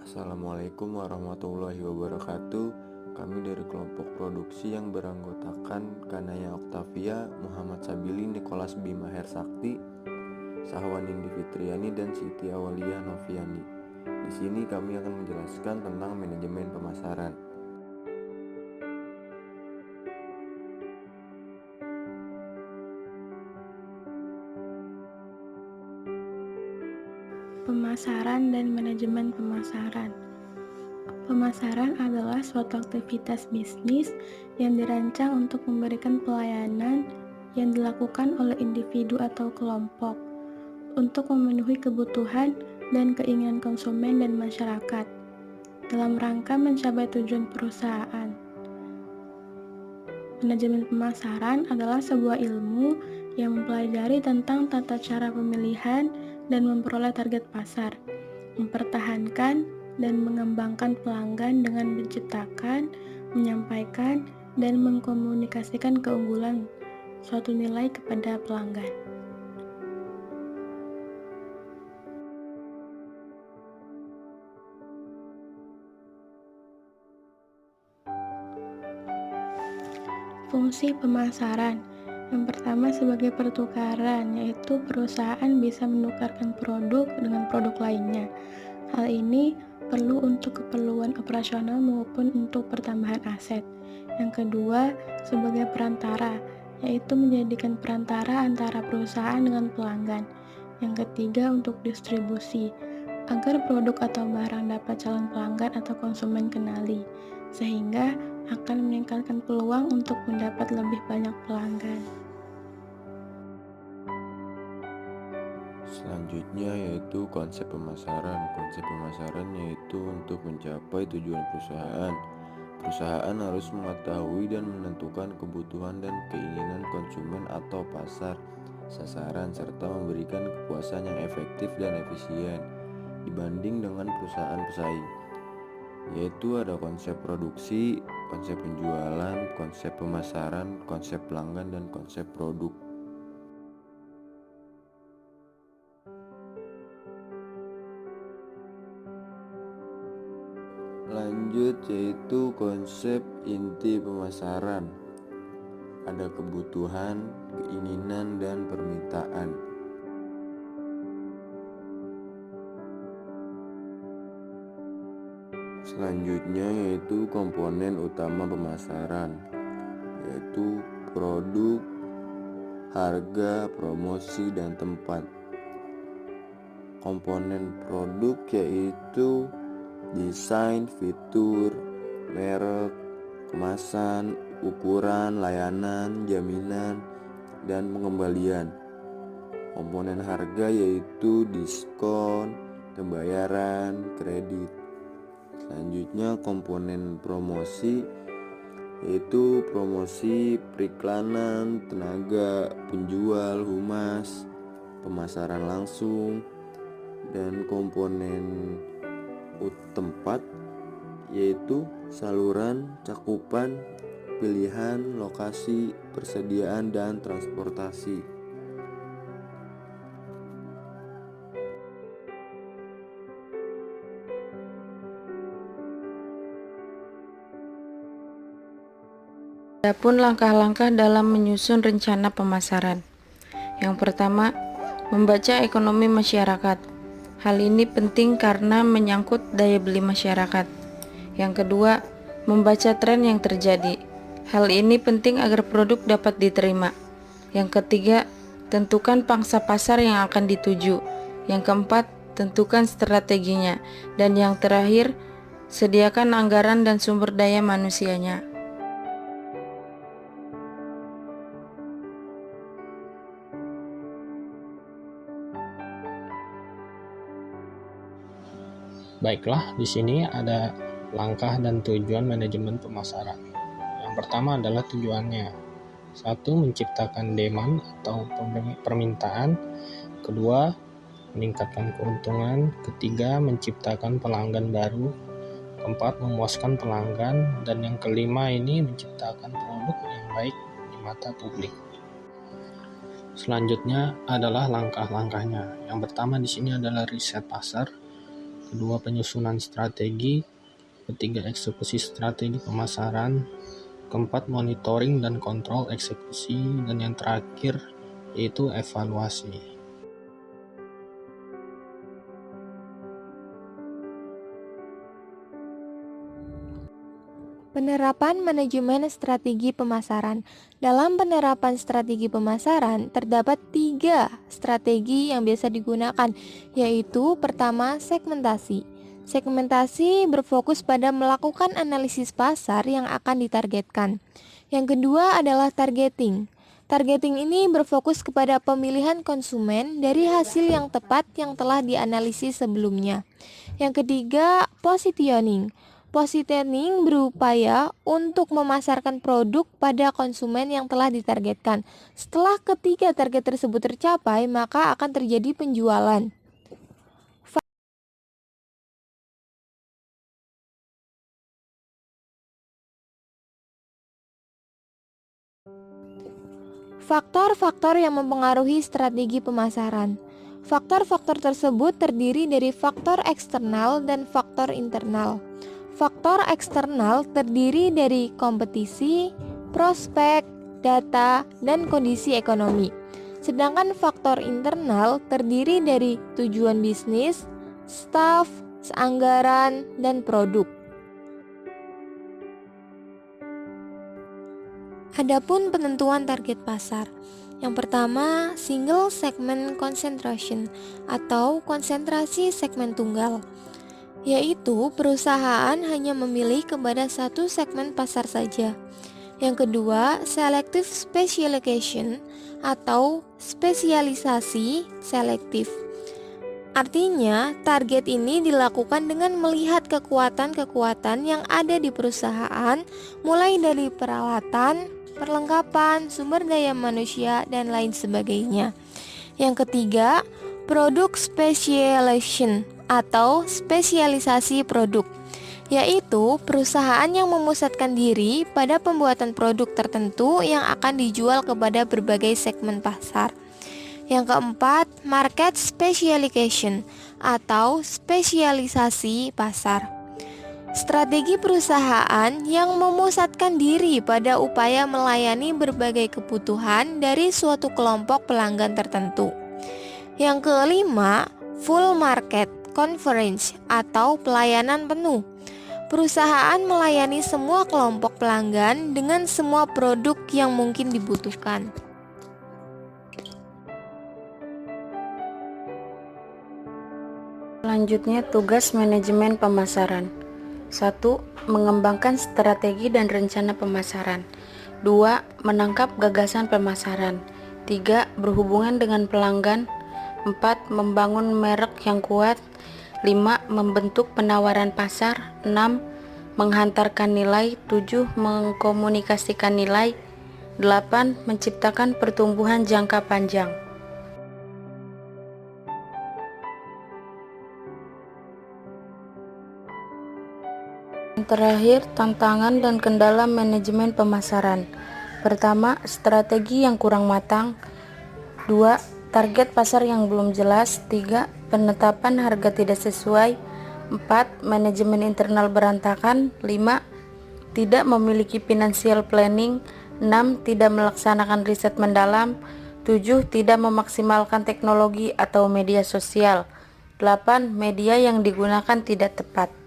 Assalamualaikum warahmatullahi wabarakatuh. Kami dari kelompok produksi yang beranggotakan Kanaya Oktavia, Muhammad Sabili, Nikolas Bima Hersakti, Sahwan Indi Fitriani, dan Siti Awaliyah Noviani. Di sini kami akan menjelaskan tentang manajemen pemasaran. Pemasaran dan manajemen pemasaran. Pemasaran adalah suatu aktivitas bisnis yang dirancang untuk memberikan pelayanan yang dilakukan oleh individu atau kelompok untuk memenuhi kebutuhan dan keinginan konsumen dan masyarakat dalam rangka mencapai tujuan perusahaan. Manajemen pemasaran adalah sebuah ilmu yang mempelajari tentang tata cara pemilihan dan memperoleh target pasar, mempertahankan dan mengembangkan pelanggan dengan menciptakan, menyampaikan, dan mengkomunikasikan keunggulan suatu nilai kepada pelanggan. Fungsi pemasaran. Yang pertama sebagai pertukaran, yaitu perusahaan bisa menukarkan produk dengan produk lainnya. Hal ini perlu untuk keperluan operasional maupun untuk pertambahan aset. Yang kedua, sebagai perantara, yaitu menjadikan perantara antara perusahaan dengan pelanggan. Yang ketiga, untuk distribusi, agar produk atau barang dapat calon pelanggan atau konsumen kenali, sehingga akan meningkatkan peluang untuk mendapat lebih banyak pelanggan. Selanjutnya yaitu konsep pemasaran. Konsep pemasaran yaitu untuk mencapai tujuan perusahaan. Perusahaan harus mengetahui dan menentukan kebutuhan dan keinginan konsumen atau pasar sasaran serta memberikan kepuasan yang efektif dan efisien dibanding dengan perusahaan pesaing. Yaitu ada konsep produksi, konsep penjualan, konsep pemasaran, konsep pelanggan, dan konsep produk. Lanjut yaitu konsep inti pemasaran. Ada kebutuhan, keinginan, dan permintaan. Selanjutnya yaitu komponen utama pemasaran, yaitu produk, harga, promosi, dan tempat. Komponen produk yaitu desain, fitur, merek, kemasan, ukuran, layanan, jaminan, dan pengembalian. Komponen harga yaitu diskon, pembayaran, kredit. Selanjutnya komponen promosi yaitu promosi, periklanan, tenaga penjual, humas, pemasaran langsung. Dan komponen tempat yaitu saluran, cakupan, pilihan, lokasi, persediaan, dan transportasi. Adapun langkah-langkah dalam menyusun rencana pemasaran. Yang pertama, membaca ekonomi masyarakat. Hal ini penting karena menyangkut daya beli masyarakat. Yang kedua, membaca tren yang terjadi. Hal ini penting agar produk dapat diterima. Yang ketiga, tentukan pangsa pasar yang akan dituju. Yang keempat, tentukan strateginya. Dan yang terakhir, sediakan anggaran dan sumber daya manusianya. Baiklah, di sini ada langkah dan tujuan manajemen pemasaran. Yang pertama adalah tujuannya. 1. Menciptakan demand atau permintaan. Kedua, meningkatkan keuntungan. Ketiga, menciptakan pelanggan baru. Keempat, memuaskan pelanggan. Dan yang kelima ini menciptakan produk yang baik di mata publik. Selanjutnya adalah langkah-langkahnya. Yang pertama di sini adalah riset pasar. kedua penyusunan strategi, ketiga eksekusi strategi pemasaran, keempat monitoring dan kontrol eksekusi, dan yang terakhir yaitu evaluasi. Penerapan manajemen strategi pemasaran. Dalam penerapan strategi pemasaran, terdapat 3 strategi yang biasa digunakan, yaitu pertama, segmentasi. Segmentasi berfokus pada melakukan analisis pasar yang akan ditargetkan. Yang kedua adalah targeting. Targeting ini berfokus kepada pemilihan konsumen dari hasil yang tepat yang telah dianalisis sebelumnya. Yang ketiga, positioning. Positioning berupaya untuk memasarkan produk pada konsumen yang telah ditargetkan. Setelah ketiga target tersebut tercapai, maka akan terjadi penjualan. Faktor-faktor yang mempengaruhi strategi pemasaran. Faktor-faktor tersebut terdiri dari faktor eksternal dan faktor internal. Faktor eksternal terdiri dari kompetisi, prospek, data, dan kondisi ekonomi. Sedangkan faktor internal terdiri dari tujuan bisnis, staf, anggaran, dan produk. Adapun penentuan target pasar. Yang pertama, single segment concentration atau konsentrasi segmen tunggal, yaitu perusahaan hanya memilih kepada satu segmen pasar saja. Yang kedua, selective specialization atau spesialisasi selektif. Artinya, target ini dilakukan dengan melihat kekuatan-kekuatan yang ada di perusahaan, mulai dari peralatan, perlengkapan, sumber daya manusia, dan lain sebagainya. Yang ketiga, product specialization atau spesialisasi produk, yaitu perusahaan yang memusatkan diri pada pembuatan produk tertentu yang akan dijual kepada berbagai segmen pasar. Yang keempat, market specialization atau spesialisasi pasar. Strategi perusahaan yang memusatkan diri pada upaya melayani berbagai kebutuhan dari suatu kelompok pelanggan tertentu. Yang kelima, full market coverage atau pelayanan penuh. Perusahaan melayani semua kelompok pelanggan dengan semua produk yang mungkin dibutuhkan. Selanjutnya, tugas manajemen pemasaran. 1. Mengembangkan strategi dan rencana pemasaran. 2. Menangkap gagasan pemasaran. 3. Berhubungan dengan pelanggan. 4. Membangun merek yang kuat. 5. Membentuk penawaran pasar. 6. Menghantarkan nilai. 7. Mengkomunikasikan nilai. 8. Menciptakan pertumbuhan jangka panjang. Terakhir, tantangan dan kendala manajemen pemasaran. Pertama, strategi yang kurang matang. 2. Target pasar yang belum jelas. 3. Penetapan harga tidak sesuai. 4. Manajemen internal berantakan. 5. Tidak memiliki financial planning. 6. Tidak melaksanakan riset mendalam. 7. Tidak memaksimalkan teknologi atau media sosial. 8. Media yang digunakan tidak tepat.